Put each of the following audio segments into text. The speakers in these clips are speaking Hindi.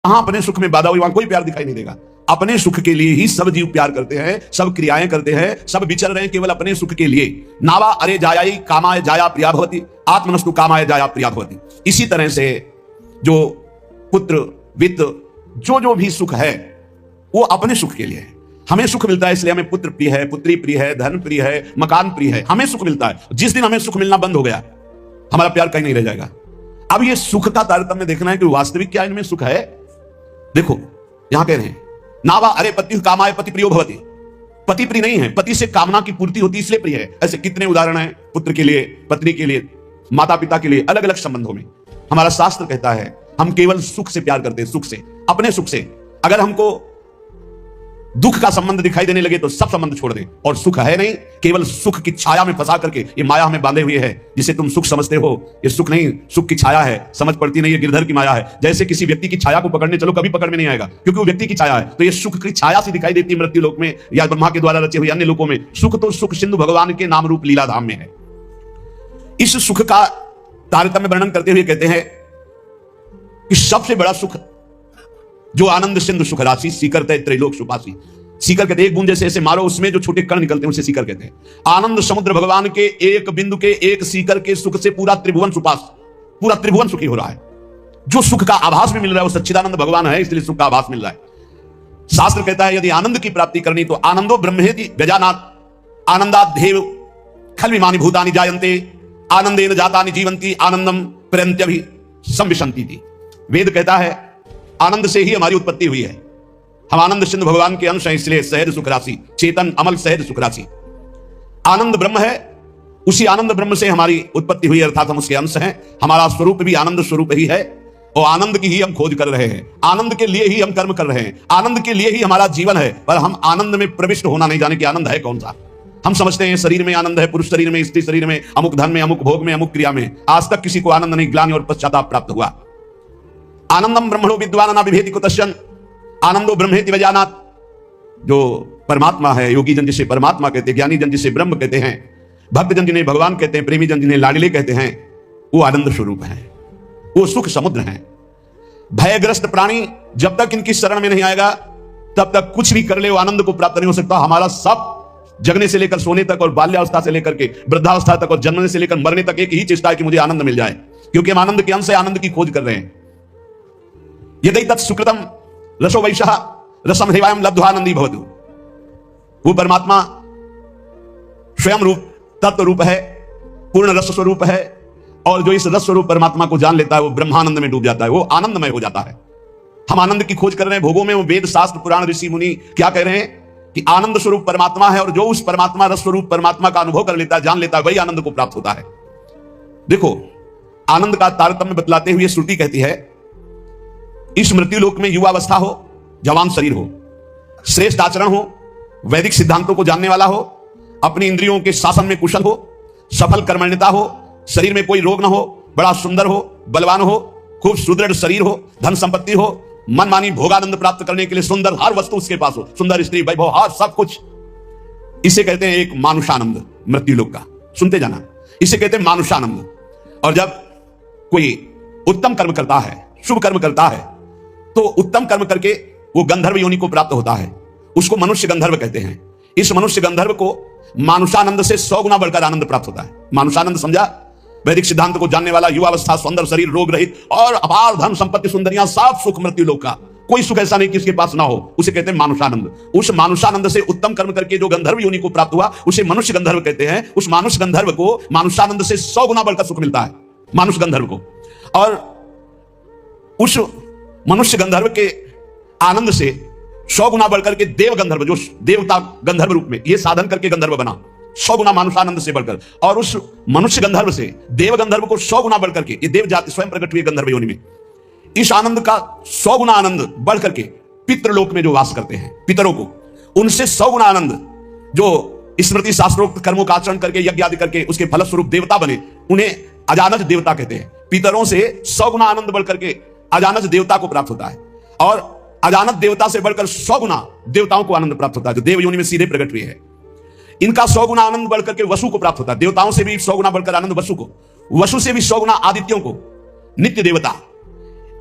कहां अपने सुख में बाधा हुई वहां कोई प्यार दिखाई नहीं देगा। अपने सुख के लिए ही सब जीव प्यार करते हैं, सब क्रियाएं करते हैं, सब विचर रहे हैं केवल अपने सुख के लिए। नावा अरे जायाई कामाय जाया प्रिया भवती, आत्मनस्तु कामाय जाया प्रिया भवती। इसी तरह से जो पुत्र वित्त जो भी सुख है वो अपने सुख के लिए है। हमें सुख मिलता है इसलिए हमें पुत्र प्रिय है, पुत्री प्रिय है, धन प्रिय है, मकान प्रिय है, हमें सुख मिलता है। जिस दिन हमें सुख मिलना बंद हो गया हमारा प्यार कहीं नहीं रह जाएगा। अब ये सुख का तारतम्य देखना है कि वास्तविक क्या इनमें सुख है। देखो यहां कह रहे हैं नावा अरे पति कामाय पति प्रियो भवति, पति प्रिय नहीं है, पति से कामना की पूर्ति होती इसलिए प्रिय है। ऐसे कितने उदाहरण हैं पुत्र के लिए, पत्नी के लिए, माता पिता के लिए, अलग अलग संबंधों में। हमारा शास्त्र कहता है हम केवल सुख से प्यार करते हैं, सुख से, अपने सुख से। अगर हमको दुख का संबंध दिखाई देने लगे तो सब संबंध छोड़ दें। और सुख है नहीं, केवल सुख की छाया में फंसा करके ये माया हमें बांधे हुए है, जिसे तुम सुख समझते हो। ये सुख नहीं, सुख की छाया है, समझ पड़ती नहीं, ये गिरधर की माया है। जैसे किसी व्यक्ति की छाया को पकड़ने चलो कभी पकड़ में नहीं आएगा, क्योंकि वो व्यक्ति की छाया है। तो ये सुख की छाया सी दिखाई देती है मृत्यु लोक में या ब्रह्मा के द्वारा रचे हुए अन्य लोकों में। सुख तो सुख सिंधु भगवान के नाम रूप लीला धाम में है। इस सुख का तारतम्य वर्णन करते हुए कहते हैं कि सबसे बड़ा सुख जो आनंद सिंधु सुख राशि सीकर तय त्रैलोक सुपासी। सीकर कहते हैं एक बूंद जैसे ऐसे मारो उसमें जो छोटे कण निकलते हैं उसे सीकर कहते हैं। आनंद समुद्र भगवान के एक बिंदु के एक सीकर के सुख से पूरा त्रिभुवन सुपास, पूरा त्रिभुवन सुखी हो रहा है। जो सुख का आभास भी मिल रहा है वो सच्चिदानंद भगवान है, इसलिए सुख का आभास मिल रहा है। शास्त्र कहता है यदि आनंद की प्राप्ति करनी तो आनंदो ब्रह्मेति गजानाथ आनंदाद्धेव खल्विमानि भूतानि जायन्ते आनंदेन जातानि जीवन्ति आनंदम प्रयन्त्यभि संविशन्ति थी। वेद कहता है आनंद से ही हमारी उत्पत्ति हुई है। हम आनंद सिंधु भगवान के अंश हैं, इसलिए सहज सुख राशि, चेतन अमल सहज सुख राशि। आनंद ब्रह्म है, उसी आनंद ब्रह्म से हमारी उत्पत्ति हुई, अर्थात हम उसके अंश हैं। हमारा स्वरूप भी आनंद स्वरूप ही है और आनंद की ही हम खोज कर रहे हैं, आनंद के लिए ही हम कर्म कर रहे हैं, आनंद के लिए ही हमारा जीवन है। पर हम आनंद में प्रविष्ट होना नहीं जाने कि आनंद है कौन सा। हम समझते हैं शरीर में आनंद है, पुरुष शरीर में, स्त्री शरीर में, अमुक धन में, अमुक भोग में, अमुक क्रिया में। आज तक किसी को आनंद नहीं, ग्लानि और पश्चाताप प्राप्त हुआ। आनंदम ब्रह्मणो विद्वान न विभेति कुतश्चन आनंदो ब्रह्मेति वजानात। जो परमात्मा है, योगी जन जिसे परमात्मा कहते हैं, ज्ञानी जन जिसे ब्रह्म कहते हैं, भक्त जन जिन्हें भगवान कहते हैं, प्रेमी जन जिन्हें लाडिले कहते हैं, वो आनंद स्वरूप है, वो सुख समुद्र है। भयग्रस्त प्राणी जब तक इनकी शरण में नहीं आएगा तब तक कुछ भी कर ले वो आनंद को प्राप्त नहीं हो सकता। हमारा सब जगने से लेकर सोने तक और बाल्यावस्था से लेकर के वृद्धावस्था तक और जन्मने से लेकर मरने तक एक ही चेष्टा है कि मुझे आनंद मिल जाए, क्योंकि हम आनंद के अंश से आनंद की खोज कर रहे हैं। यदि तत् सुकृतम रसो वैशः रसम हृवायम लब्ध्वानंदी भवतु। वो परमात्मा स्वयं रूप तत्व रूप है, पूर्ण रस स्वरूप है, और जो इस रस स्वरूप परमात्मा को जान लेता है वो ब्रह्मानंद में डूब जाता है, वो आनंदमय हो जाता है। हम आनंद की खोज कर रहे हैं भोगों में। वो वेद शास्त्र पुराण ऋषि मुनि क्या कह रहे हैं कि आनंद स्वरूप परमात्मा है, और जो उस परमात्मा रस स्वरूप परमात्मा का अनुभव कर लेता है, जान लेता है, वही आनंद को प्राप्त होता है। देखो आनंद का तारतम्य बतलाते हुए श्रुति कहती है इस मृत्यु लोक में युवावस्था हो, जवान शरीर हो, श्रेष्ठ आचरण हो, वैदिक सिद्धांतों को जानने वाला हो, अपनी इंद्रियों के शासन में कुशल हो, सफल कर्मण्यता हो, शरीर में कोई रोग ना हो, बड़ा सुंदर हो, बलवान हो, खूब सुदृढ़ शरीर हो, धन संपत्ति हो, मनमानी भोगानंद प्राप्त करने के लिए सुंदर हर वस्तु उसके पास हो, सुंदर स्त्री, वैभव, हर सब कुछ। इसे कहते हैं एक मानुषानंद मृत्यु लोक का। सुनते जाना, इसे कहते हैं मानुषानंद। और जब कोई उत्तम कर्म करता है, शुभ कर्म करता है, तो उत्तम कर्म करके वो गंधर्व योनि को प्राप्त होता है, उसको मनुष्य गंधर्व कहते हैं। इस मनुष्य गंधर्व को मानुषानंद से 100 गुना बढ़कर आनंद प्राप्त होता है। मानुषानंद समझा, वैदिक सिद्धांत को जानने वाला, युवावस्था, सुंदर शरीर, रोग रहित और अपार धन संपत्ति, सुंदरियां, सब सुख मृत्यु लोक का। कोई सुख ऐसा नहीं कि उसके पास ना हो, उसे कहते हैं मानुषानंद। उस मानुषानंद से उत्तम कर्म करके जो गंधर्व योनि को प्राप्त हुआ उसे मनुष्य गंधर्व कहते हैं। उस मानुष गंधर्व को मानुषानंद से 100 गुना बढ़कर सुख मिलता है, मानुष गंधर्व को। और उस मनुष्य गंधर्व के आनंद से 100 गुना बढ़कर के देव गंधर्व, जो देवता गंधर्व रूप में ये साधन करके गंधर्व बना, 100 गुना मानुषानंद से बढ़कर, और उस मनुष्य गंधर्व से देव गंधर्व को 100 गुना बढ़कर के, ये देव जाति स्वयं प्रकट हुई गंधर्व योनि में, इस आनंद का 100 गुना आनंद बढ़कर के पितृलोक में जो वास करते हैं पितरों को, उनसे 100 गुना आनंद जो स्मृति शास्त्रोक्त कर्मों का आचरण करके यज्ञ आदि करके उसके फलस्वरूप देवता बने, उन्हें अजानज देवता कहते हैं। पितरों से 100 गुना आनंद बढ़कर के अजानज देवता को प्राप्त होता है, और अजानत देवता से बढ़कर 100 गुना देवताओं को आनंद प्राप्त होता है, जो देव योनि में सीधे प्रकट हुए है। इनका 100 गुना आनंद बढ़कर के वसु को प्राप्त होता है, देवताओं से भी 100 गुना बढ़कर आनंद वसु को, वसु से भी 100 गुना आदित्यों को, नित्य देवता।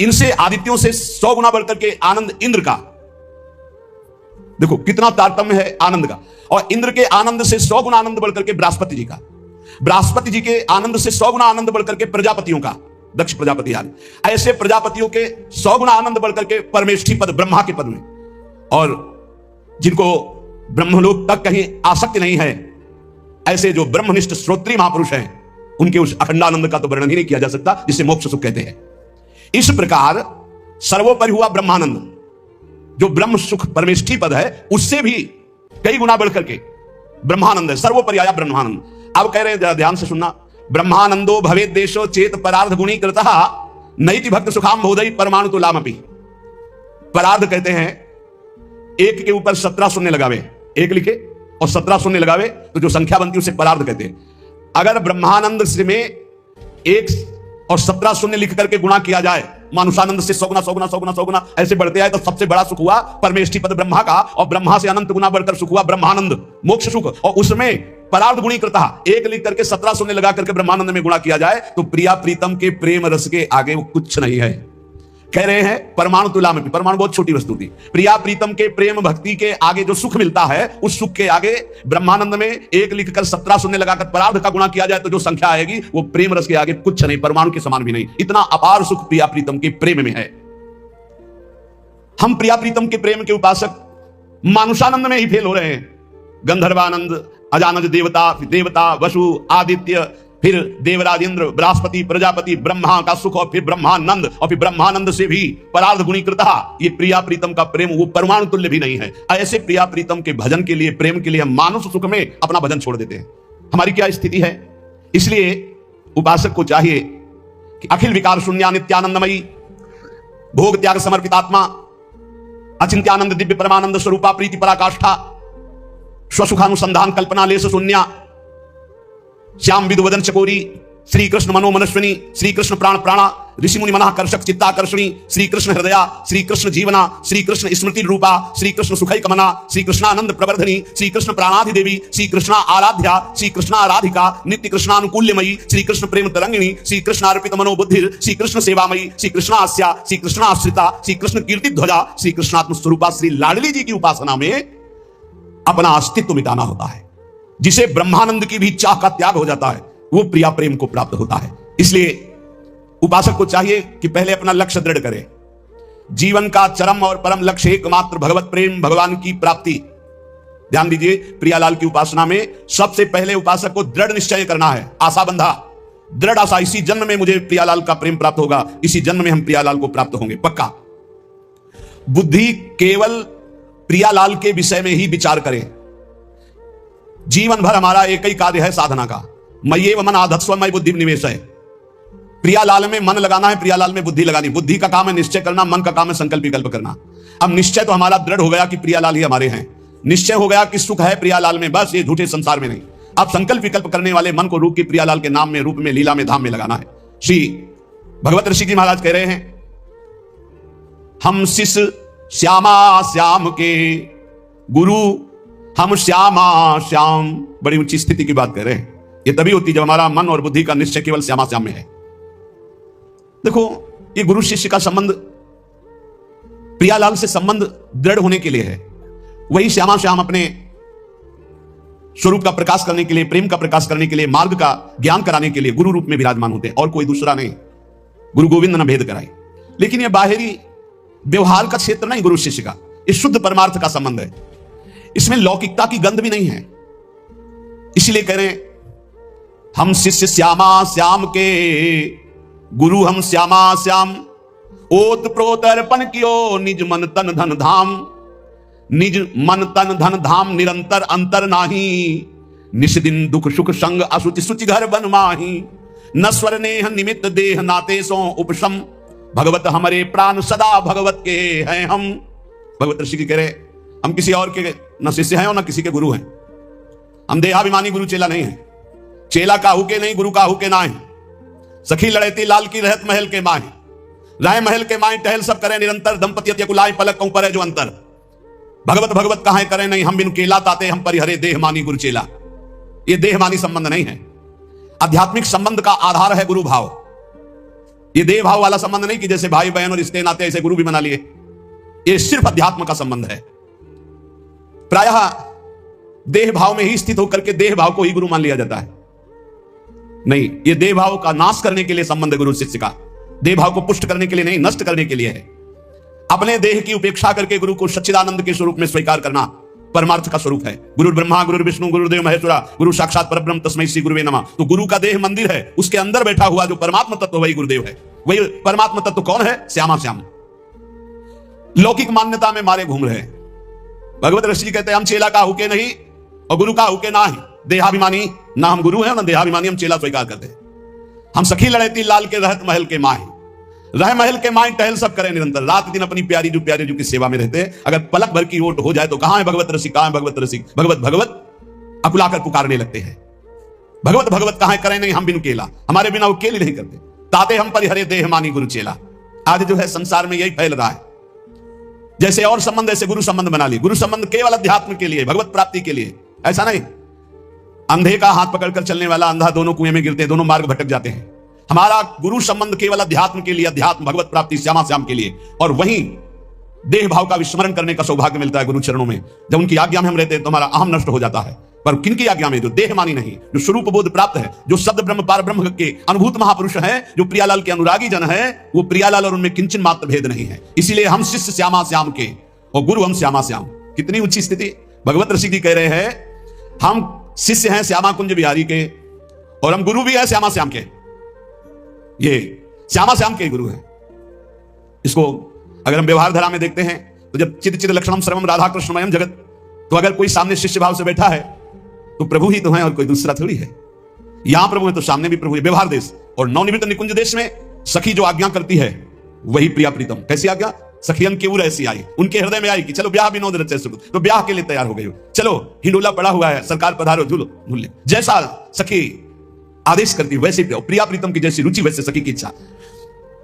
इनसे आदित्यों से 100 गुना बढ़कर के आनंद इंद्र का, देखो कितना तारतम्य है आनंद का। और इंद्र के आनंद से 100 गुना आनंद बढ़कर के बृहस्पति जी का, बृहस्पति जी के आनंद से 100 गुना आनंद बढ़कर के प्रजापतियों का, दक्ष प्रजापति आदि, ऐसे प्रजापतियों के 100 गुना आनंद बढ़कर के परमेष्ठी पद ब्रह्मा के पद में। और जिनको ब्रह्मलोक तक कहीं आसक्ति नहीं है, ऐसे जो ब्रह्मनिष्ठ श्रोत्रीय महापुरुष हैं, उनके उस अखंडानंद का तो वर्णन ही नहीं किया जा सकता, जिसे मोक्ष सुख कहते हैं। इस प्रकार सर्वोपरि हुआ ब्रह्मानंद, जो ब्रह्म सुख परमेष्ठी पद है, उससे भी कई गुना बढ़कर के ब्रह्मानंद है, सर्वोपरि आया ब्रह्मानंद। अब कह रहे हैं, जरा ध्यान से सुनना, ब्रह्मानंदो भवेद देशो चेत परार्ध गुणी कृतः नैति भक्त सुखाम बोधई परमाणु तुलामपि। परार्ध कहते हैं एक के ऊपर 17 शून्य लगावे, एक लिखे और 17 शून्य लगावे तो जो संख्या बनती है उसे परार्ध कहते हैं। अगर ब्रह्मानंद से में 1 और 17 शून्य लिख करके गुणा किया जाए, मानुषानंद से 100 गुना 100 गुना 100 गुना 100 गुना ऐसे बढ़ते आए, तो सबसे बड़ा सुख हुआ परमेष्ठी पद ब्रह्मा का, और ब्रह्मा से अनंत गुना बढ़कर सुख हुआ ब्रह्मानंद मोक्ष सुख। और उसमें परार्ध गुणी कृता, 1 लिख करके 17 शून्य लगा करके ब्रह्मानंद में गुणा किया जाए तो प्रिया प्रीतम के प्रेम रस के आगे वो कुछ नहीं है। कह रहे हैं परमाणु तुला में, परमाणु बहुत छोटी वस्तु थी, प्रिया प्रीतम के प्रेम भक्ति के आगे जो सुख मिलता है, उस सुख के आगे ब्रह्मानंद में 1 लिखकर 17 शून्य लगाकर परार्ध का गुणा किया जाए तो जो संख्या आएगी वो प्रेम रस के आगे कुछ नहीं, परमाणु के समान भी नहीं। इतना अपार सुख प्रिया प्रीतम के प्रेम में है। हम प्रिया प्रीतम के प्रेम के उपासक मानुषानंद में ही फेल हो रहे हैं। गंधर्वानंद, अजानज देवता, देवता वसु आदित्य, फिर देवराज इंद्र, बृहस्पति, प्रजापति, ब्रह्मा का सुख, और फिर ब्रह्मानंद, और फिर ब्रह्मानंद से भी परार्ध गुणी कृता। ये प्रिया प्रीतम का प्रेम वो परमाणु तुल्य भी नहीं है। ऐसे प्रिया प्रीतम के भजन के लिए, प्रेम के लिए हम मानुष सुख में अपना भजन छोड़ देते हैं। हमारी क्या स्थिति है? इसलिए उपासक को चाहिए कि अखिल विकार शून्य नित्यानंदमयी, भोग त्याग समर्पित आत्मा, अचिंत्यानंद दिव्य परमानंद स्वरूपा प्रीति पराकाष्ठा, स्वसुखानुसंधान कल्पना लेस शून्या, श्याम विदुवदन चकोरी, श्री कृष्ण मनो मनस्विनी, श्री कृष्ण प्राण प्राणा, ऋषि मुनि मनाकर्षक चित्ताकर्षणी, श्री कृष्ण हृदया, श्री कृष्ण जीवना, श्री कृष्ण स्मृति रूपा, श्री कृष्ण सुखै कमना, श्री कृष्णानंद प्रवर्धनी, श्री कृष्ण प्राणाधि देवी, श्री कृष्णा आराध्या, श्री कृष्णा आराधिका, नित्य कृष्णानुकूल्यमयी, श्री कृष्ण प्रेम तरंगिणी, श्री कृष्ण अर्पित मनोबुद्धिर, श्री कृष्ण सेवामयी, श्री कृष्ण आस्या, श्री कृष्ण आश्रिता, श्री कृष्ण कीर्ति ध्वजा, श्री कृष्णात्म स्वरूपा श्री लाडली जी की उपासना में अपना अस्तित्व मिटाना होता है। जिसे ब्रह्मानंद की भी चाह का त्याग हो जाता है, वो प्रिया प्रेम को प्राप्त होता है। इसलिए उपासक को चाहिए कि पहले अपना लक्ष्य दृढ़ करे। जीवन का चरम और परम लक्ष्य एकमात्र भगवत प्रेम, भगवान की प्राप्ति। ध्यान दीजिए, प्रियालाल की उपासना में सबसे पहले उपासक को दृढ़ निश्चय करना है, आशा बंधा, दृढ़ आशा, इसी जन्म में मुझे प्रियालाल का प्रेम प्राप्त होगा, इसी जन्म में हम प्रियालाल को प्राप्त होंगे, पक्का। बुद्धि केवल प्रियालाल के विषय में ही विचार करे। जीवन भर हमारा एक ही कार्य है साधना का, मय्येव मन आधत्स्व मयि बुद्धि निवेश है। प्रियालाल में मन लगाना है, प्रियालाल में बुद्धि लगानी। बुद्धि का काम है निश्चय करना, मन का काम है संकल्प विकल्प करना। अब निश्चय तो हमारा दृढ़ हो गया कि प्रियालाल ही हमारे हैं, निश्चय हो गया कि सुख है प्रियालाल में, बस ये झूठे संसार में नहीं। अब संकल्प विकल्प करने वाले मन को रूप की प्रियालाल के नाम में, रूप में, लीला में, धाम में लगाना है। श्री भगवत ऋषि जी महाराज कह रहे हैं, हम शिष्य श्यामा श्याम के गुरु, हम श्यामा श्याम। बड़ी ऊंची स्थिति की बात कर रहे हैं। ये तभी होती जब हमारा मन और बुद्धि का निश्चय केवल श्यामा श्याम में है। देखो, ये गुरु शिष्य का संबंध प्रियालाल से संबंध दृढ़ होने के लिए है। वही श्यामा श्याम अपने स्वरूप का प्रकाश करने के लिए, प्रेम का प्रकाश करने के लिए, मार्ग का ज्ञान कराने के लिए गुरु रूप में विराजमान होते हैं, और कोई दूसरा नहीं। गुरु गोविंद न भेद कराए। लेकिन यह बाहरी व्यवहार का क्षेत्र नहीं गुरु शिष्य का, ये शुद्ध परमार्थ का संबंध है। इसमें लौकिकता की गंध भी नहीं है। इसलिए कह रहे हैं, हम शिष्य श्यामा श्याम के गुरु, हम श्यामा श्याम। ओत प्रोत अर्पण कियो निज मन तन धन धाम, निज मन तन धन धाम निरंतर अंतर नाही। निश दिन दुख सुख संग असुचि सुचि घर बन माही। न स्वर नेह निमित्त देह नाते सो उपशम, भगवत हमारे प्राण सदा भगवत के हैं हम। भगवत ऋषि कह रहे, हम किसी और के न शिष्य हैं और न किसी के गुरु हैं। हम देहाभिमानी गुरु चेला नहीं है। चेला काहू के नहीं, गुरु काहू के ना है। सखी लड़ेती लाल की रहत महल के माहे, राय महल के माए टहल सब करे निरंतर। दंपति कुलाय पलक कहूं पर है जो अंतर, भगवत भगवत कहां करे नहीं। हम बिन केला ताते हम परिहरे देहमानी गुरु चेला। ये देहमानी संबंध नहीं है। आध्यात्मिक संबंध का आधार है गुरु भाव। ये देह भाव वाला संबंध नहीं कि जैसे भाई बहन और रिश्ते नाते ऐसे गुरु भी बना लिए। ये सिर्फ अध्यात्म का संबंध है। प्रायः देह भाव में ही स्थित होकर के देह भाव को ही गुरु मान लिया जाता है। नहीं, ये देह भाव का नाश करने के लिए संबंध है गुरु शिष्य का। देह भाव को पुष्ट करने के लिए नहीं, नष्ट करने के लिए है। अपने देह की उपेक्षा करके गुरु को सच्चिदानंद के स्वरूप में स्वीकार करना परमार्थ का स्वरूप है। गुरु ब्रह्मा गुरु विष्णु गुरुदेव महेश्वरा गुरु साक्षात परब्रह्म तस्मै श्री गुरुवे नमः। तो गुरु का देह मंदिर है, उसके अंदर बैठा हुआ जो परमात्मा तत्व वही गुरुदेव है। वही परमात्मा तत्व कौन है? श्यामा श्याम। लौकिक मान्यता में मारे घूम रहे। भगवत ऋषि जी कहते हैं हम चेला का हुके नहीं और गुरु का हुके ना ही। देहाभिमानी ना हम गुरु हैं ना देहाभिमानी हम चेला स्वीकार करते हैं। हम सखी लड़ेती लाल के रहत महल के माही, रह महल के माई टहल सब करें निरंतर। रात दिन अपनी प्यारी जो की सेवा में रहते हैं। अगर पलक भर की ओट हो जाए तो कहां है भगवत रसिक, कहां है भगवत रसिक, भगवत भगवत अकुलाकर पुकारने लगते हैं। भगवत भगवत कहां करें नहीं हम बिनु केला, हमारे बिना वो केली नहीं करते। ताते हम परिहरे देह मानी गुरु चेला। आज जो है संसार में यही फैल रहा है। जैसे और संबंध ऐसे गुरु संबंध बना लिए। गुरु संबंध केवल अध्यात्म के लिए, भगवत प्राप्ति के लिए, ऐसा नहीं। अंधे का हाथ पकड़कर चलने वाला अंधा दोनों कुएं में गिरते, दोनों मार्ग भटक जाते हैं। हमारा गुरु संबंध केवल अध्यात्म के लिए, अध्यात्म भगवत प्राप्ति श्यामा श्याम के लिए। और वहीं देह भाव का विस्मरण करने का सौभाग्य मिलता है गुरु चरणों में। जब उनकी आज्ञा में हम रहते हैं तो हमारा अहम नष्ट हो जाता है। पर किनकी आज्ञा में? जो देह मानी नहीं, जो स्वरूप बोध प्राप्त है, जो शब्द ब्रह्म पार ब्रह्म के अनुभूत महापुरुष है, जो प्रियालाल के अनुरागी जन है, वो प्रियालाल और उनमें किंचन मात्र भेद नहीं है। इसीलिए हम शिष्य श्यामा श्याम के और गुरु हम श्यामा श्याम। कितनी ऊंची स्थिति। भगवत ऋषि जी कह रहे हैं हम शिष्य हैं श्यामा कुंज बिहारी के और हम गुरु भी है श्यामा श्याम के। ये श्यामा श्याम के गुरु हैं। इसको अगर हम व्यवहार धारा में देखते हैं तो जब चिद चिद लक्षणम सर्वम राधा कृष्णमयम जगत, तो अगर कोई सामने शिष्य भाव से बैठा है तो प्रभु ही तो है और कोई दूसरा थोड़ी है। यहां प्रभु है तो सामने भी प्रभु है। व्यवहार देश और नवनिवृत्त निकुंज देश में सखी जो आज्ञा करती है वही प्रिया प्रीतम। कैसी आज्ञा? सखियन की उर ऐसी आई, उनके हृदय में आई कि चलो ब्याह विनोद रचे सुख, तो ब्याह के लिए तैयार हो गई हो। चलो हिंडोला पड़ा हुआ है, सरकार पधारो झूलो झूल ले। जैसा सखी आदेश करती वैसे प्रिया प्रीतम की जैसी रुचि वैसे सखी की इच्छा।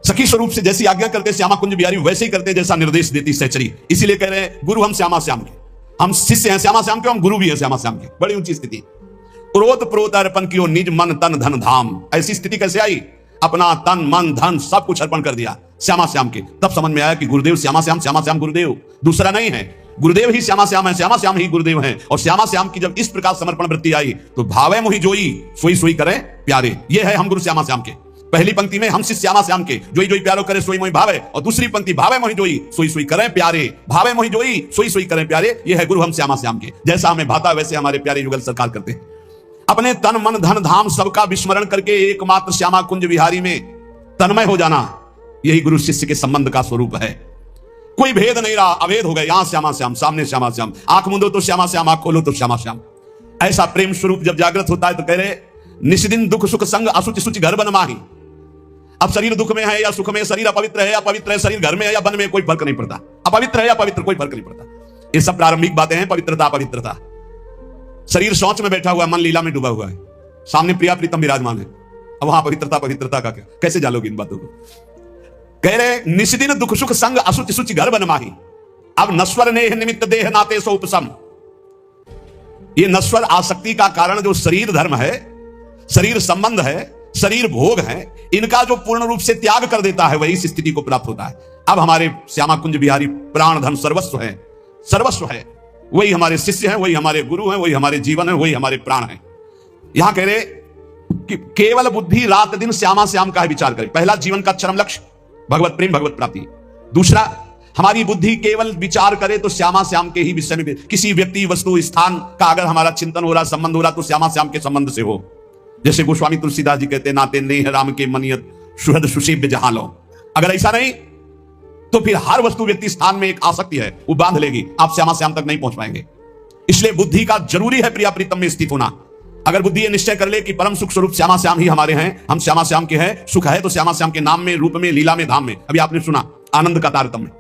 सखी स्वरूप से जैसी आज्ञा करते श्यामा कुंज बिहारी वैसे ही करते जैसा निर्देश देती सहचरी। इसीलिए कह रहे हैं गुरु हम श्यामा श्याम के। हम शिष्य हैं श्यामा श्याम के, हम गुरु भी हैं श्यामा श्याम के। बड़ी ऊंची स्थिति। प्रोत प्रोत अर्पण कियो निज मन तन धन धाम। ऐसी स्थिति कैसे आई? अपना तन मन धन सब कुछ अर्पण कर दिया श्यामा श्याम के। तब समझ में आया कि गुरुदेव श्यामा श्याम गुरुदेव, दूसरा नहीं है। गुरुदेव ही श्यामा श्याम है, श्यामा श्याम ही गुरुदेव हैं। और श्यामा श्याम की जब इस प्रकार समर्पण वृत्ति आई तो भावे मोहि जोई सोई सोई करे प्यारे। ये है हम गुरु श्यामा श्याम के। पहली पंक्ति में हम शिष्य श्यामा श्याम के, जोई जोई प्यारो करे सोई मोहि भावे। और दूसरी पंक्ति भावे मोहि जोई सोई सोई करे प्यारे। भावे मोहि जोई सोई सोई करे प्यारे, ये है गुरु हम श्यामा श्याम के। जैसा हमें भाता वैसे हमारे प्यारे युगल सरकार करते हैं। अपने तन मन धन धाम सबका विस्मरण करके एकमात्र श्यामा कुंज विहारी में तन्मय हो जाना, यही गुरु शिष्य के संबंध का स्वरूप है। कोई भेद नहीं रहा, अभेद हो गए। यहां श्यामा श्याम, सामने श्यामा श्याम, आंख मूंदो तो श्यामा श्याम, आंख खोलो तो श्यामा श्याम। ऐसा प्रेम स्वरूप जब जागृत होता है तो कह रहे निष्दिन दुख सुख संग असुचि सुचि घर बन माही। अब शरीर दुख में है या सुख में, शरीर अपवित्र है या पवित्र है, शरीर घर में है या वन में, कोई फर्क नहीं पड़ता। अपवित्र है या पवित्र, कोई फर्क नहीं पड़ता। ये सब प्रारंभिक बातें हैं, पवित्रता अपवित्रता। शरीर शौच में बैठा हुआ है, मन लीला में डूबा हुआ है, सामने प्रिया प्रीतम विराजमान है। अब वहां पवित्रता पवित्रता का क्या? कैसे जालोगे इन बातों को? कह रहे निष्दिन दुख सुख संग असुचि सुचि घर बन माही। अब नश्वर नेह निमित्त देह नाते सो उपसम। ये नश्वर आसक्ति का कारण जो शरीर धर्म है, शरीर संबंध है, शरीर भोग है, इनका जो पूर्ण रूप से त्याग कर देता है वही इस स्थिति को प्राप्त होता है। अब हमारे श्यामा कुंज बिहारी प्राण धन सर्वस्व है, सर्वस्व है। वही हमारे शिष्य हैं, वही हमारे गुरु हैं, वही हमारे जीवन है, वही हमारे प्राण हैं। यहां कह रहे कि केवल बुद्धि रात दिन श्यामा श्याम का विचार करे। पहला जीवन का चरम लक्ष्य भगवत प्रेम भगवत प्राप्ति। दूसरा हमारी बुद्धि केवल विचार करे तो श्यामा श्याम के ही विषय में, किसी व्यक्ति वस्तु स्थान का अगर हमारा चिंतन हो रहा, संबंध हो रहा, तो श्यामा श्याम के संबंध से हो। जैसे गोस्वामी तुलसीदास जी कहते हैं नाते नेह राम के मनियत सुहृद सुशीब जहां लो। अगर ऐसा नहीं तो फिर हर वस्तु व्यक्ति स्थान में एक आसक्ति है, वो बांध लेगी, आप श्यामा श्याम तक नहीं पहुंच पाएंगे। इसलिए बुद्धि का जरूरी है प्रिया प्रीतम में स्थित होना। अगर बुद्धि ये निश्चय कर ले कि परम सुख स्वरूप श्यामा श्याम ही हमारे हैं, हम श्यामा श्याम के हैं, सुख है तो श्यामा श्याम के नाम में, रूप में, लीला में, धाम में। अभी आपने सुना आनंद का तारतम्य।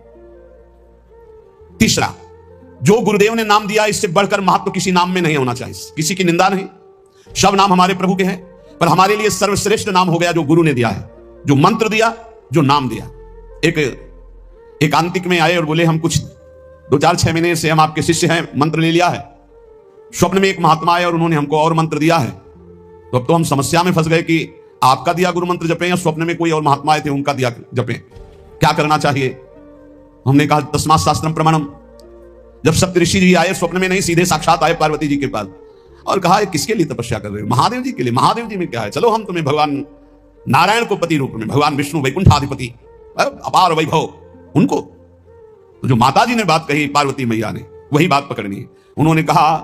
तीसरा, जो गुरुदेव ने नाम दिया इससे बढ़कर महत्व किसी नाम में नहीं होना चाहिए। किसी की निंदा नहीं, सब नाम हमारे प्रभु के हैं, पर हमारे लिए सर्वश्रेष्ठ नाम हो गया जो गुरु ने दिया है, जो मंत्र दिया, जो नाम दिया। एक आंतिक में आए और बोले हम कुछ 2-4-6 महीने से हम आपके शिष्य हैं, मंत्र ले लिया है। स्वप्न में एक महात्मा आए और उन्होंने हमको और मंत्र दिया है। तो अब तो हम समस्या में फंस गए कि आपका दिया गुरु मंत्र जपें या स्वप्न में कोई और महात्मा आए थे उनका दिया जपें, क्या करना चाहिए? हमने कहा तस्मात् शास्त्रम प्रमाणम। जब सप्तऋषि जी आए स्वप्न में नहीं, सीधे साक्षात आए पार्वती जी के पास और कहा किसके लिए तपस्या कर रहे हो? महादेव जी के लिए। महादेव जी में क्या है, चलो हम तुम्हें भगवान नारायण को पति रूप में, भगवान विष्णु वैकुंठाधिपति अपार वैभव, उनको। तो जो माता जी ने बात कही पार्वती मैया ने, वही बात पकड़नी है। उन्होंने कहा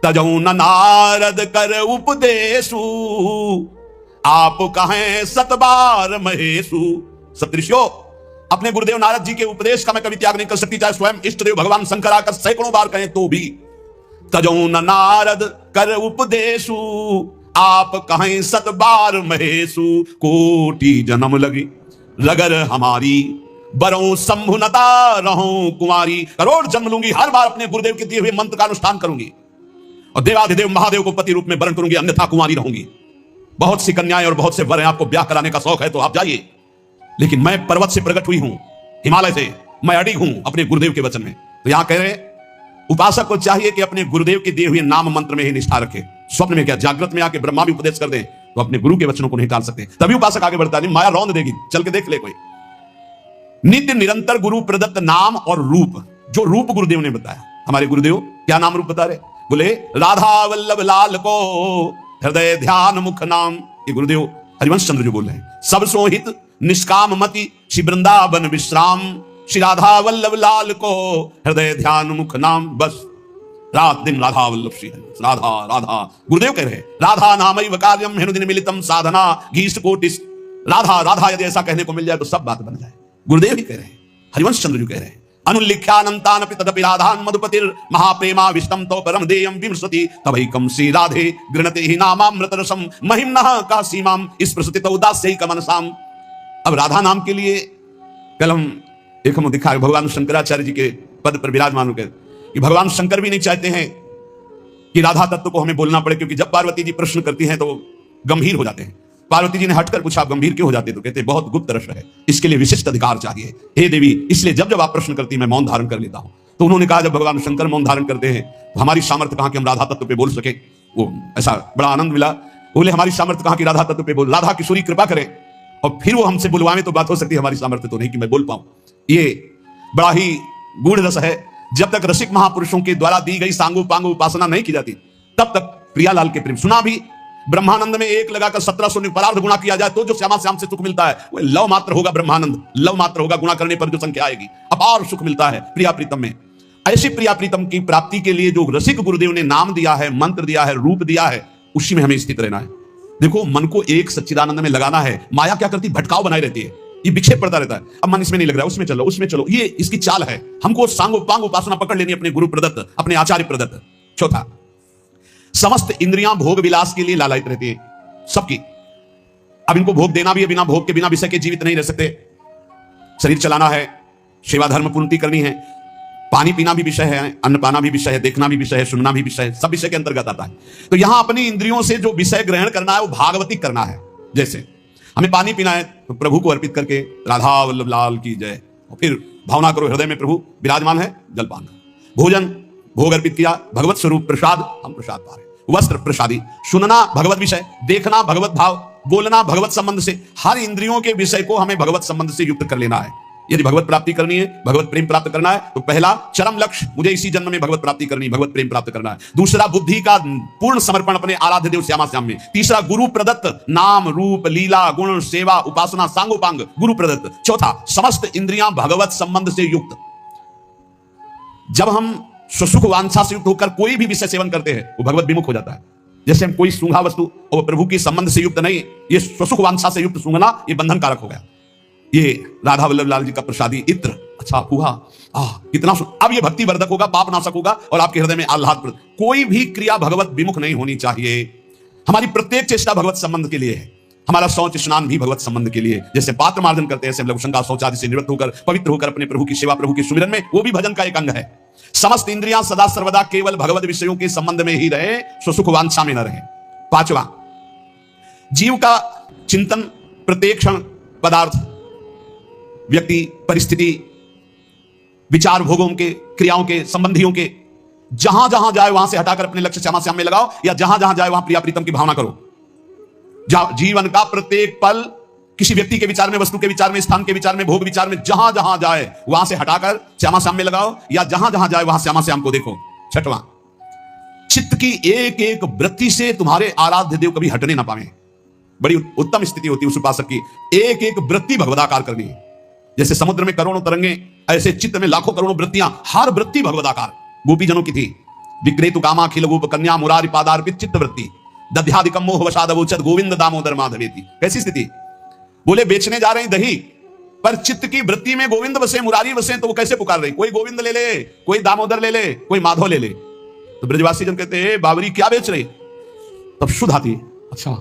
तजऊ न नारद कर उपदेशु, आप कहें सतबार महेशु। सप्तऋषियों, अपने गुरुदेव नारद जी के उपदेश का मैं कभी त्याग नहीं कर सकती, चाहे स्वयं इष्ट देव भगवान शंकर आकर सैकड़ों बार कहें तो भी। तजऊ न नारद कर उपदेशु, आप कहें सतबार महेशु। कोटि जन्म लगी रगर हमारी, बरों संभुनता रहूं कुमारी। करोड़ जन्म लूंगी, हर बार अपने गुरुदेव के दिए हुए मंत्र का अनुष्ठान करूंगी और देवाधिदेव महादेव को पति रूप में वरण करूंगी, अन्यथा कुमारी रहूंगी। बहुत सी कन्याएं और बहुत से वर हैं, आपको ब्याह कराने का शौक है तो आप जाइए, लेकिन मैं पर्वत से प्रकट हुई हूं, हिमालय से, मैं अडिग हूं अपने गुरुदेव के वचन में। तो यहां कह रहे उपासक को चाहिए कि अपने गुरुदेव के दिए हुए नाम मंत्र में ही निष्ठा रखे। स्वप्न में क्या, जागृत में आके ब्रह्मा भी उपदेश कर दें तो अपने गुरु के वचनों को नहीं टाल सकते, तभी उपासक आगे बढ़ता नहीं, माया रौंद देगी। चल के देख ले कोई। नित्य निरंतर गुरु प्रदत्त नाम और रूप, जो रूप गुरुदेव ने बताया, हमारे गुरुदेव क्या नाम रूप बता रहे? बोले राधा वल्लभ लाल को हृदय ध्यान मुख नाम। ये गुरुदेव हरिवंश चंद्र जो बोल रहे हैं। सब सोहित निष्काम मति श्री वृंदावन विश्राम, श्री राधा वल्लभ लाल को हृदय ध्यान मुख नाम। बस रात दिन राधा वल्लभ श्री राधा राधा। गुरुदेव कह रहे राधा नामैव कार्यम हेनुदिन मिलितम साधना घीष्ट कोटिस। राधा राधा यदि ऐसा कहने को मिल जाए तो सब बात बन जाए। गुरुदेव ही कह रहे हैं, हरिवंश चंद्र जी कह रहे हैं। अनुल्लिख्यानंतानपि तदपि राधान मधुपतिर महाप्रेमा विष्टम तो परम देयम विमृशति तवैकम श्री राधे गृणते ही नामामृत रसम महिम्नः का सीमाम स्पृशति तो उदास्य ही कमनसाम। अब राधा नाम के लिए कल हम एक हम दिखा भगवान शंकराचार्य जी के पद पर विराजमान होकर कि भगवान शंकर भी नहीं चाहते हैं कि राधा तत्व को हमें बोलना पड़े, क्योंकि जब पार्वती जी प्रश्न करती हैं तो गंभीर हो जाते हैं। पार्वती जी ने हटकर पूछा आप गंभीर क्यों हो जाते? तो कहते बहुत गुप्त रस है, इसके लिए विशिष्ट अधिकार चाहिए हे देवी, इसलिए जब जब आप प्रश्न करती मैं मौन धारण कर लेता हूं। तो उन्होंने कहा जब भगवान शंकर मौन धारण करते हैं तो हमारी सामर्थ्य कहां कि हम राधा तत्व पे बोल सके। वो ऐसा बड़ा आनंद मिला। बोले हमारी सामर्थ्य कहां कि राधा तत्व पे बोल, राधा किशोरी कृपा करें और फिर वो हमसे बुलवाएं तो बात हो सकती है, हमारी सामर्थ्य तो नहीं कि मैं बोल पाऊं। ये बड़ा ही गूढ़ रस है। जब तक रसिक महापुरुषों के द्वारा दी गई सांगो पांगो उपासना नहीं की जाती तब तक प्रियालाल के प्रेम सुना भी ब्रह्मानंद में एक लगाकर 1700 परार्ध गुणा किया जाए तो जो श्यामा श्याम से सुख मिलता है वो लव मात्र होगा। ब्रह्मानंद लव मात्र होगा, गुणा करने पर जो संख्या आएगी अपार सुख मिलता है प्रिया प्रीतम में। ऐसी प्रिया प्रीतम की प्राप्ति के लिए जो रसिक गुरुदेव ने नाम दिया है, मंत्र दिया है, रूप दिया है, उसी में हमें स्थित रहना है। देखो मन को एक सच्चिदानंद में लगाना है। माया क्या करती, भटकाव बनाई रहती है, ये विक्षेप पड़ता रहता है। अब मन इसमें नहीं लग रहा है, उसमें चलो उसमें चलो, ये इसकी चाल है। हमको सांगो पांग उपासना पकड़ लेनी अपने गुरु प्रदत्त, अपने आचार्य प्रदत्त। चौथा, समस्त इंद्रियां भोग विलास के लिए लालायित रहती हैं सबकी। अब इनको भोग देना भी है, बिना भोग के बिना विषय के जीवित नहीं रह सकते। शरीर चलाना है, सेवा धर्म पूर्ति करनी है, पानी पीना भी विषय है, अन्न पाना भी विषय है, देखना भी विषय है, सुनना भी विषय है, सब विषय के अंतर्गत आता है। तो यहां अपनी इंद्रियों से जो विषय ग्रहण करना है वो भागवतिक करना है। जैसे हमें पानी पीना है तो प्रभु को अर्पित करके राधा वल्लभ लाल की जय, और फिर भावना करो हृदय में प्रभु विराजमान है, जलपान करो। भोजन भोग अर्पित किया, भगवत स्वरूप प्रसाद, हम प्रसाद पा रहे। वस्त्र प्रसादी, सुनना भगवत विषय, देखना भगवत भाव, बोलना भगवत संबंध से। हर इंद्रियों के विषय को हमें भगवत संबंध से युक्त कर लेना है। यदि भगवत प्राप्ति करनी है, भगवत प्रेम प्राप्त करना है तो पहला चरम लक्ष्य मुझे इसी जन्म में भगवत प्राप्ति करनी, भगवत प्रेम प्राप्त करना है। दूसरा बुद्धि का पूर्ण समर्पण अपने आराध्य देव श्यामा श्याम में। तीसरा गुरु प्रदत्त नाम रूप लीला गुण सेवा उपासना सांगोपांग गुरु प्रदत्त। चौथा, समस्त इंद्रियां भगवत संबंध से युक्त। जब हम स्वसुख वांछा से युक्त होकर कोई भी विषय सेवन करते हैं वो भगवत विमुख हो जाता है। जैसे हम कोई सूंघा वस्तु और प्रभु के संबंध से युक्त नहीं, ये स्वसुख वांछा से युक्त सूंघना ये बंधन कारक हो गया। ये राधा वल्लभ लाल जी का प्रसादी इत्र, अच्छा हुआ, कितना अब ये भक्ति वर्धक होगा, पाप नाशक होगा और आपके हृदय में आह्लाद। कोई भी क्रिया भगवत विमुख नहीं होनी चाहिए। हमारी प्रत्येक चेष्टा भगवत संबंध के लिए है। हमारा शौच स्नान भी भगवत संबंध के लिए, जैसे पात्र मार्जन करते हैं ऐसे लघु शंका शौच आदि से निवृत्त होकर पवित्र होकर अपने प्रभु की सेवा, प्रभु के सुमिरन में, वो भी भजन का एक अंग है। समस्त इंद्रियां सदा सर्वदा केवल भगवत विषयों के संबंध में ही रहे, स्वसुख वांछा में न रहे। पांचवा, जीव का चिंतन प्रत्येक क्षण पदार्थ, व्यक्ति, परिस्थिति, विचार, भोगों के, क्रियाओं के, संबंधियों के, जहां जहां जाए वहां से हटाकर अपने लक्ष्य श्यामा श्याम में लगाओ, या जहां जहां जाए वहां प्रिया प्रीतम की भावना करो। जीवन का प्रत्येक पल किसी व्यक्ति के विचार में, वस्तु के विचार में, स्थान के विचार में, भोग विचार में, जहां जहां जाए वहां से हटाकर श्यामा श्याम में लगाओ, या जहां जहां जाए वहां श्यामा श्याम को देखो। छठवां, चित्त की एक एक वृत्ति से तुम्हारे आराध्य देव कभी हटने ना पावे। बड़ी उत्तम स्थिति होती है उस उपासक की, एक एक वृत्ति भगवदाकार करनी है। जैसे समुद्र में करोड़ों तरंगे, ऐसे चित्त में लाखों करोड़ों वृत्तियां, हर वृत्ति भगवदाकार। गोपी जनों की थी, विक्रेतु कामा खिल गोप कन्या मुरारी पादार्पित चित्त वृत्ति दध्यादिकम मोह वशादवोचत गोविंद दामोदर माधवेति। कैसी स्थिति? बोले बेचने जा रहे हैं दही, पर चित्त की वृत्ति में गोविंद बसे, मुरारी बसे, तो वो कैसे पुकार रहे? कोई गोविंद ले ले, कोई दामोदर ले ले, कोई माधव ले ले। तो ब्रजवासी जन कहते हैं बाबरी क्या बेच रहे? तब शुद्ध आती, अच्छा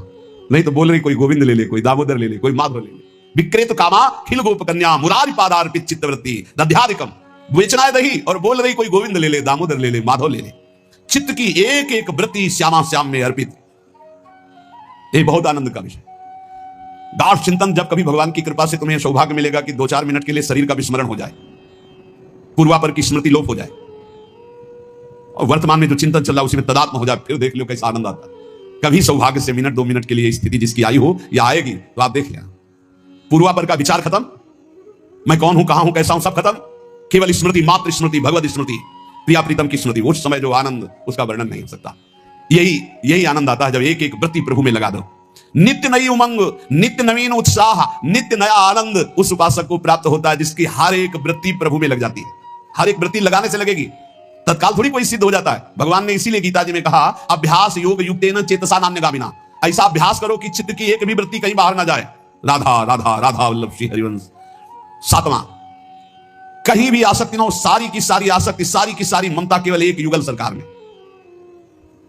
नहीं तो बोल रही कोई गोविंद ले ले, कोई दामोदर ले ले, कोई माधव ले ले। विक्रेत कामा खिल गोप कन्या मुरारी पादार्पित चित्तवृत्ति दध्यादिकम, बेचना है दही और बोल रही कोई गोविंद ले ले, दामोदर ले ले, माधव ले ले। चित्त की एक एक वृत्ति श्यामा श्याम में अर्पित, ये बहुत आनंद का विषय। गाढ़ चिंतन, जब कभी भगवान की कृपा से तुम्हें सौभाग्य मिलेगा कि 2-4 मिनट के लिए शरीर का विस्मरण हो जाए, पूर्वापर की स्मृति लोप हो जाए, और वर्तमान में जो चिंतन चल रहा है उसी में तदात्म हो जाए, फिर देख लो कैसा आनंद आता है। कभी सौभाग्य से मिनट 2 मिनट के लिए स्थिति जिसकी आई हो या आएगी तो आप देख लेना, पूर्वापर का विचार खत्म, मैं कौन हूं, कहां हूं, कैसा हूं, सब खत्म, केवल स्मृति, मात्र स्मृति, भगवत स्मृति, प्रिया प्रीतम की स्मृति। उस समय जो आनंद, उसका वर्णन नहीं हो सकता। यही आनंद आता है जब एक एक वृत्ति प्रभु में लगा दो। नित्य नई उमंग, नित्य नवीन उत्साह, नित्य नया आनंद उस उपासक को प्राप्त होता है जिसकी हर एक वृत्ति प्रभु में लग जाती है। हर एक वृत्ति लगाने से लगेगी, तत्काल थोड़ी कोई सिद्ध हो जाता है। भगवान ने इसीलिए गीता जी में कहा अभ्यास योग युक्तेन चेतसा नान्यगामिना, ऐसा अभ्यास करो कि चित्त की एक भी वृत्ति कहीं बाहर ना जाए। राधा राधा राधा वल्लभ श्री हरिवंश। 7वां, कहीं भी आसक्ति ना हो, सारी की सारी आसक्ति, सारी की सारी ममता केवल एक युगल सरकार में।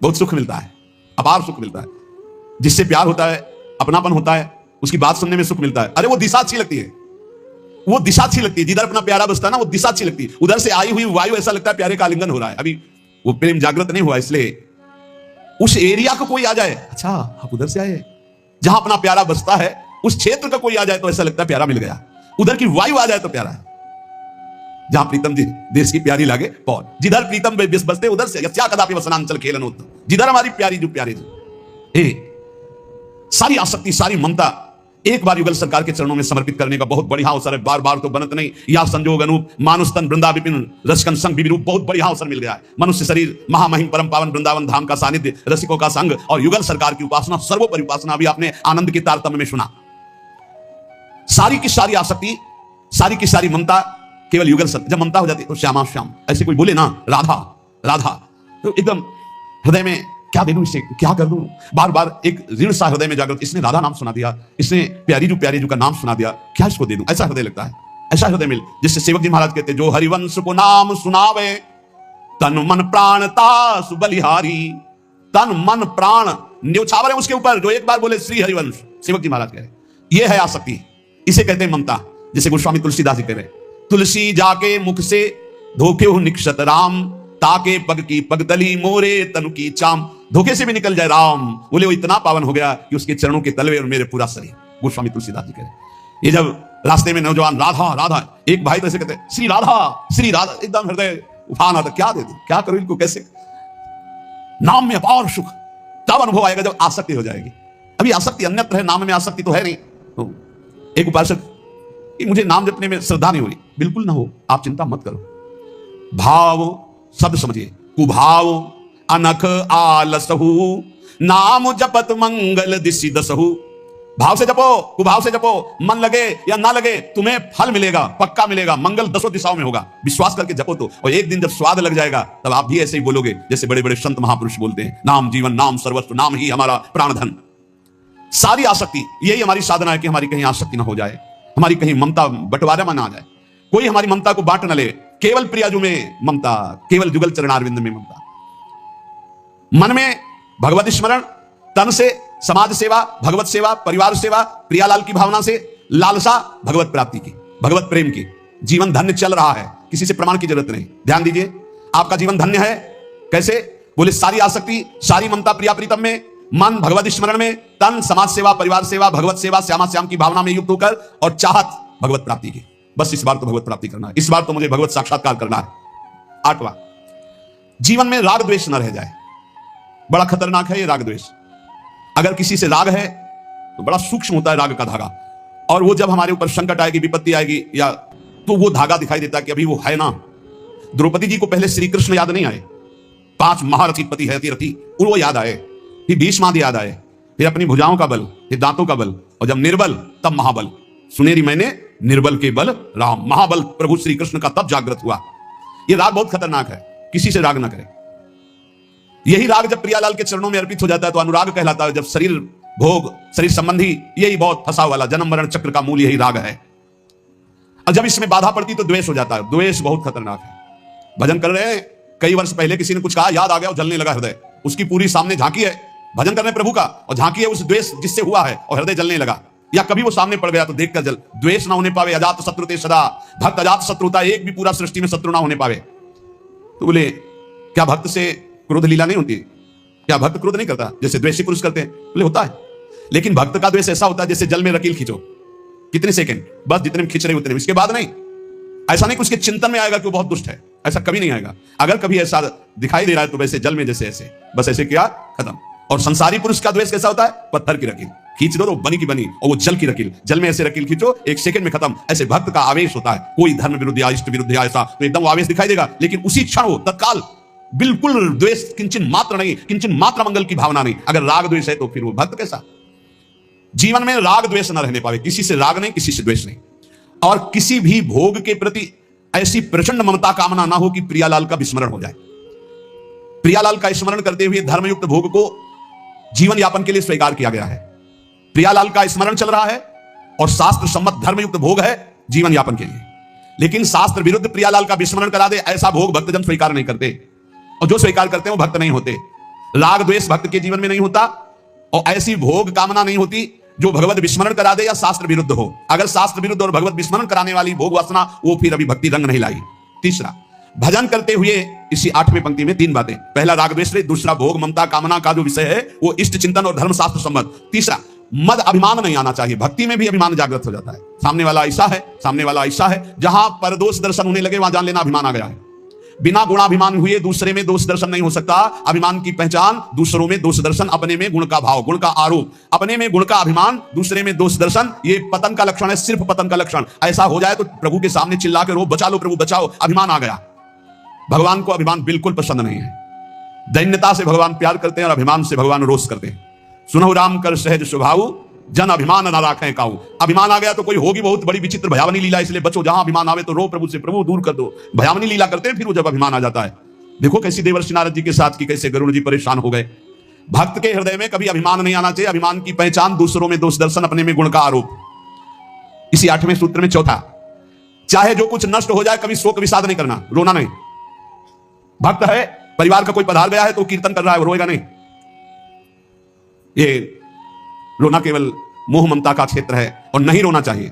बहुत सुख मिलता है, अपार सुख मिलता है। जिससे प्यार होता है, अपनापन होता है, उसकी बात सुनने में सुख मिलता है। अरे वो दिशा अच्छी लगती है, वो दिशा अच्छी लगती है, जिधर अपना प्यारा बसता है ना वो दिशा अच्छी लगती है। उधर से आई हुई वायु ऐसा लगता है प्यारे का आलिंगन हो रहा है। अभी वो प्रेम जागृत नहीं हुआ, इसलिए उस एरिया को कोई आ जाए, अच्छा आप उधर से आए, जहां अपना प्यारा बसता है उस क्षेत्र का कोई आ जाए तो ऐसा लगता है प्यारा मिल गया। उधर की वायु आ जाए तो प्यारा है। जहां प्रीतम जी देश की प्यारी लागे पौन, जिधर प्रीतम बसते उधर से क्या कदापि वसनांचल खेलन, जिधर हमारी प्यारी जो प्यारे जी। सारी आसक्ति, सारी ममता एक बार युगल सरकार के चरणों में समर्पित करने का बहुत बढ़िया अवसर है। बार बार तो बनत नहीं, या संजोग अनूप मानुष तन वृंदा विपिन रसकन संग विरूप, बहुत बढ़िया अवसर मिल गया है। मनुष्य शरीर, महामहिम परम पावन वृंदावन धाम का सानिध्य, रसिकों का संग और युगल सरकार की उपासना, सर्वोपरि उपासना। अभी आपने आनंद के तारतम्य में सुना। सारी की सारी आसक्ति, सारी की सारी ममता केवल युगल सरकार। जब ममता हो जाती है तो श्यामा श्याम, ऐसे कोई बोले ना राधा राधा तो एकदम हृदय में क्या दे दूं इसे, क्या कर दूं, बार बार एक ऋण सा हृदय में जागृत। इसने राधा नाम सुना दिया, इसने प्यारी जो का नाम सुना दिया, क्या इसको दे दूं, ऐसा हृदय लगता है। ऐसा हृदय मिल, जिससे सेवक जी महाराज कहते जो हरिवंश को नाम सुनावे तन मन प्राण तासु बलिहारी। तन मन प्राण न्यौछावर है उसके ऊपर, जो एक बार बोले श्री हरिवंश। सेवक जी महाराज कह रहे ये है आसक्ति, इसे कहते हैं ममता। जैसे गोस्वामी तुलसीदास जी कह रहे तुलसी जाके मुख से धोखे हो निक्षत राम, ताके पग की पगतली मोरे तनु की चाम। धोखे से भी निकल जाए राम, बोले वो इतना पावन हो गया कि उसके चरणों के तलवे और मेरे पूरा शरीर। गोस्वामी तुलसीदास जी कह रहे ये जब रास्ते में नौजवान राधा राधा, एक भाई तो ऐसे कहते श्री राधा, एकदम हृदय उफान आता, क्या दे दूं, क्या करूं इनको, कैसे। नाम में अपार सुख तब अनुभव आएगा जब आसक्ति हो जाएगी। अभी आसक्ति अन्यत्र है, नाम में आसक्ति तो है नहीं। तो एक उपासक कि मुझे नाम जपने में श्रद्धा नहीं हो रही, बिल्कुल ना हो, आप चिंता मत करो। भाव शब्द समझिए, कुभाव अनख आलसहु नाम जपत मंगल दिशि दसहु। भाव से जपो, कुभाव से जपो, मन लगे या ना लगे तुम्हें फल मिलेगा, पक्का मिलेगा, मंगल 10 दिशाओं में होगा। विश्वास करके जपो तो, और एक दिन जब स्वाद लग जाएगा तब आप भी ऐसे ही बोलोगे जैसे बड़े बड़े संत महापुरुष बोलते हैं, नाम जीवन, नाम सर्वस्व, नाम ही हमारा प्राणधन। सारी आसक्ति, यही हमारी साधना है कि हमारी कहीं आसक्ति ना हो जाए, हमारी कहीं ममता बंटवारा में ना आ जाए, कोई हमारी ममता को बांट न ले। केवल प्रियाजू में ममता, केवल जुगल चरणारविंद में ममता। मन में भगवत स्मरण, तन से समाज सेवा, भगवत सेवा, परिवार सेवा, प्रियालाल की भावना से लालसा भगवत प्राप्ति की, भगवत प्रेम की। जीवन धन्य चल रहा है, किसी से प्रमाण की जरूरत नहीं। ध्यान दीजिए, आपका जीवन धन्य है। कैसे? बोले सारी आसक्ति, सारी ममता प्रिया प्रीतम में, मन भगवत स्मरण में, तन समाज सेवा, परिवार सेवा, भगवत सेवा, श्यामा श्याम की भावना में युक्त होकर, और चाहत भगवत प्राप्ति की। बस इस बार तो भगवत प्राप्ति करना है, इस बार तो मुझे भगवत साक्षात्कार करना है। 8वां, जीवन में राग द्वेष न रह जाए। बड़ा खतरनाक है ये राग द्वेष। अगर किसी से राग है तो बड़ा सूक्ष्म होता है राग का धागा। और वो जब हमारे ऊपर संकट आएगी, विपत्ति आएगी, या तो वो धागा दिखाई देता है कि अभी वो है ना। द्रौपदी जी को पहले श्री कृष्ण याद नहीं आए, 5 महारथी पति है रथी, वो याद आए, फिर भीष्मादि याद आए, फिर अपनी भुजाओं का बल, फिर दांतों का बल, और जब निर्बल तब महाबल। सुनेरी मैंने निर्बल के बल राम, महाबल प्रभु श्री कृष्ण का तब जागृत हुआ। ये राग बहुत खतरनाक है, किसी से राग ना करे। यही राग जब प्रियालाल के चरणों में अर्पित हो जाता है तो अनुराग कहलाता है। जब शरीर भोग, शरीर संबंधी, यही बहुत फंसा वाला जन्म मरण चक्र का मूल यही राग है। और जब इसमें बाधा पड़ती तो द्वेष हो जाता है। द्वेष बहुत खतरनाक है। भजन कर रहे हैं, कई वर्ष पहले किसी ने कुछ कहा, याद आ गया और जलने लगा हृदय, उसकी पूरी सामने झांकी है, भजन करने प्रभु का, और झांकी है उस द्वेष जिससे हुआ है, और हृदय जलने लगा। या कभी वो सामने पड़ गया तो देखकर जल। द्वेष ना होने पावे अजात शत्रुते सदा, भक्त अजात शत्रुता, एक भी पूरा सृष्टि में शत्रु ना होने पावे। तो बोले क्या भक्त से क्रोध लीला नहीं होती? क्या भक्त क्रोध नहीं करता जैसे द्वेषी पुरुष करते हैं? बोले होता है, लेकिन भक्त का द्वेष ऐसा होता है जैसे जल में रकील खींचो, कितने सेकंड, बस जितने में खींच रहे उतने में, इसके बाद नहीं। ऐसा नहीं कि उसके चिंतन में आएगा कि वो बहुत दुष्ट है, ऐसा कभी नहीं आएगा। अगर कभी ऐसा दिखाई दे रहा है तो वैसे जल में जैसे ऐसे, बस ऐसे किया खत्म। और संसारी पुरुष का द्वेष कैसा होता है? पत्थर की रकील खींच दो तो बनी की बनी, और वो जल की रकील, जल में ऐसे रकील खींचो, एक सेकंड में खत्म। ऐसे भक्त का आवेश होता है, कोई धर्म विरुद्ध या इष्ट विरुद्ध या ऐसा तो एकदम आवेश दिखाई देगा, लेकिन उसी क्षण हो तत्काल बिल्कुल द्वेष, किंचन मात्र नहीं, किंचन मात्र मंगल की भावना नहीं। अगर राग द्वेष है तो फिर वो भक्त कैसा? जीवन में राग द्वेष न रहने पावे, किसी से राग नहीं, किसी से द्वेष नहीं, और किसी भी भोग के प्रति ऐसी प्रचंड ममता कामना ना हो कि प्रियालाल का विस्मरण हो जाए। प्रियालाल का स्मरण करते हुए धर्मयुक्त भोग को जीवन यापन के लिए स्वीकार किया गया है। प्रियालाल का स्मरण चल रहा है और शास्त्र सम्मत धर्मयुक्त भोग है जीवन यापन के लिए, लेकिन शास्त्र विरुद्ध प्रियालाल का विस्मरण करा दे ऐसा भोग भक्तजन स्वीकार नहीं करते, और जो स्वीकार करते हैं वो भक्त नहीं होते। राग द्वेष भक्त के जीवन में नहीं होता, और ऐसी भोग कामना नहीं होती जो भगवत विस्मरण करा दे या शास्त्र विरुद्ध हो। अगर शास्त्र विरुद्ध और भगवत विस्मरण कराने वाली भोग वासना, वो फिर अभी भक्ति रंग नहीं लाई। तीसरा, भजन करते हुए इसी 8वें पंक्ति में 3 बातें। पहला राग द्वेष, दूसरा भोग ममता कामना का जो विषय है वो इष्ट चिंतन और धर्म शास्त्र सम्मत। तीसरा, मद अभिमान नहीं आना चाहिए। भक्ति में भी अभिमान जागृत हो जाता है, सामने वाला ऐसा है, सामने वाला ऐसा है, जहां पर दोष दर्शन होने लगे वहां जान लेना अभिमान आ गया है। बिना गुणाभिमान हुए दूसरे में दोष दर्शन नहीं हो सकता। अभिमान की पहचान दूसरों में दोष दर्शन, अपने में गुण का भाव, गुण का आरोप, अपने में गुण का अभिमान, दूसरे में दोष दर्शन, ये पतन का लक्षण है, सिर्फ पतन का लक्षण। ऐसा हो जाए तो प्रभु के सामने चिल्ला के रो, बचा लो प्रभु बचाओ, अभिमान आ गया। भगवान को अभिमान बिल्कुल पसंद नहीं है। दैन्यता से भगवान प्यार करते हैं और अभिमान से भगवान रोष करते हैं। सुनहु राम कर सहज स्वभाव, जन अभिमान न राखें काऊ। अभिमान आ गया तो कोई होगी बहुत बड़ी विचित्र भयावनी लीला, इसलिए बचो। जहां अभिमान आवे तो रो प्रभु से, प्रभु दूर कर दो। भयावनी लीला करते हैं फिर वो जब अभिमान आ जाता है। देखो कैसी देवर्षि नारद जी के साथ की, कैसे गरुड़ जी परेशान हो गए। भक्त के हृदय में कभी अभिमान नहीं आना चाहिए। अभिमान की पहचान दूसरों में दोष दर्शन, अपने में गुण का आरोप। इसी 8वें सूत्र में चौथा, चाहे जो कुछ नष्ट हो जाए कभी शोक विषाद नहीं करना, रोना नहीं। भक्त है, परिवार का कोई पधार गया है तो कीर्तन कर रहा है, वो रोएगा नहीं। ये रोना केवल मोह ममता का क्षेत्र है और नहीं रोना चाहिए।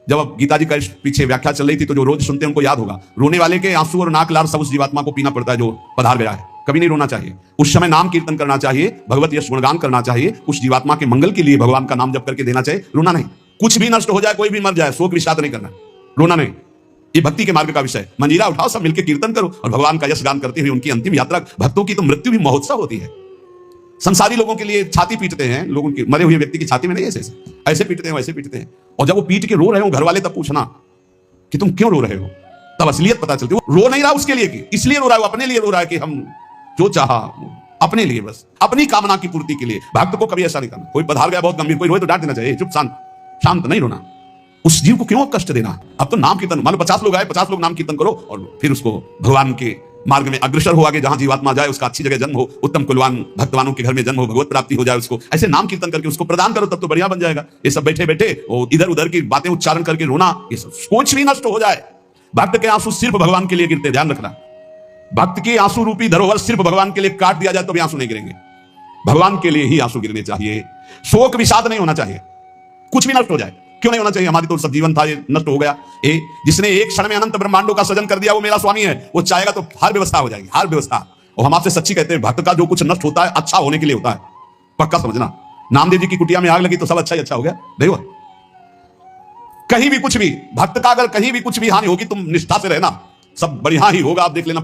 जब अब गीता जी का पीछे व्याख्या चल रही थी तो जो रोज सुनते हैं उनको याद होगा, रोने वाले के आंसू और नाक लार सब उस जीवात्मा को पीना पड़ता है जो पधार गया है। कभी नहीं रोना चाहिए। उस समय नाम कीर्तन करना चाहिए, भगवत यश गुणगान करना चाहिए, उस जीवात्मा के मंगल के लिए भगवान का नाम जप करके देना चाहिए, रोना नहीं। कुछ भी नष्ट हो जाए, कोई भी मर जाए, शोक विषाद नहीं करना, रोना नहीं। ये भक्ति के मार्ग का विषय। मंजीरा उठाओ, सब मिलकर कीर्तन करो और भगवान का यश गान करते हुए उनकी अंतिम यात्रा। भक्तों की तो मृत्यु भी महोत्सव होती है। संसारी लोगों के लिए छाती पीटते हैं, लोगों की मरे हुए व्यक्ति की छाती में नहीं, ऐसे ऐसे पीटते हैं, वैसे पीटते हैं। और जब वो पीट के रो रहे हो घर वाले, तब पूछना कि तुम क्यों रो रहे हो, तब असलियत पता चलती है। वो रो नहीं रहा उसके लिए कि इसलिए रो रहा है, वो अपने लिए रो रहा है कि हम जो चाहा अपने लिए, बस अपनी कामना की पूर्ति के लिए। भक्त को कभी ऐसा नहीं करना। कोई पधार गया बहुत गंभीर, कोई रोए तो डांट देना चाहिए, चुप शांत, शांत नहीं रोना। उस जीव को क्यों कष्ट देना। अब तो नाम कीर्तन, मान लो 50 लोग आए, 50 लोग नाम कीर्तन करो और फिर उसको भगवान के मार्ग में अग्रसर हो, आगे जहां जीवात्मा जाए उसका अच्छी जगह जन्म हो, उत्तम कुलवान भक्तवानों के घर में जन्म हो, भगवत प्राप्ति हो जाए उसको। ऐसे नाम कीर्तन करके उसको प्रदान करो, तब तो बढ़िया बन जाएगा। ये सब बैठे बैठे वो इधर उधर की बातें उच्चारण करके रोना, ये सब कुछ भी नष्ट हो जाए। भक्त के आंसू सिर्फ भगवान के लिए गिरते, ध्यान रखना। भक्त के आंसू रूपी धरोहर सिर्फ भगवान के लिए काट दिया जाए तो भी आंसू नहीं गिरेंगे। भगवान के लिए ही आंसू गिरने चाहिए। शोक विषाद नहीं होना चाहिए। कुछ भी नष्ट हो जाए, क्यों नहीं होना चाहिए। हमारी तो सब जीवन था, ये नष्ट हो गया। जिसने एक क्षण में अनंत ब्रह्मांडों का सृजन कर दिया वो मेरा स्वामी है। वो चाहेगा तो हर व्यवस्था हो जाएगी, हर व्यवस्था। और हम आपसे सच्ची कहते हैं, भक्त का जो कुछ नष्ट होता है अच्छा होने के लिए होता है, पक्का समझना। नामदेव जी की कुटिया में आग लगी तो सब अच्छा ही अच्छा हो गया, नहीं हुआ। कहीं भी कुछ भी, भक्त का अगर कहीं भी कुछ भी हानि होगी, तुम निष्ठा से रहना, सब बढ़िया ही होगा। आप देख लेना।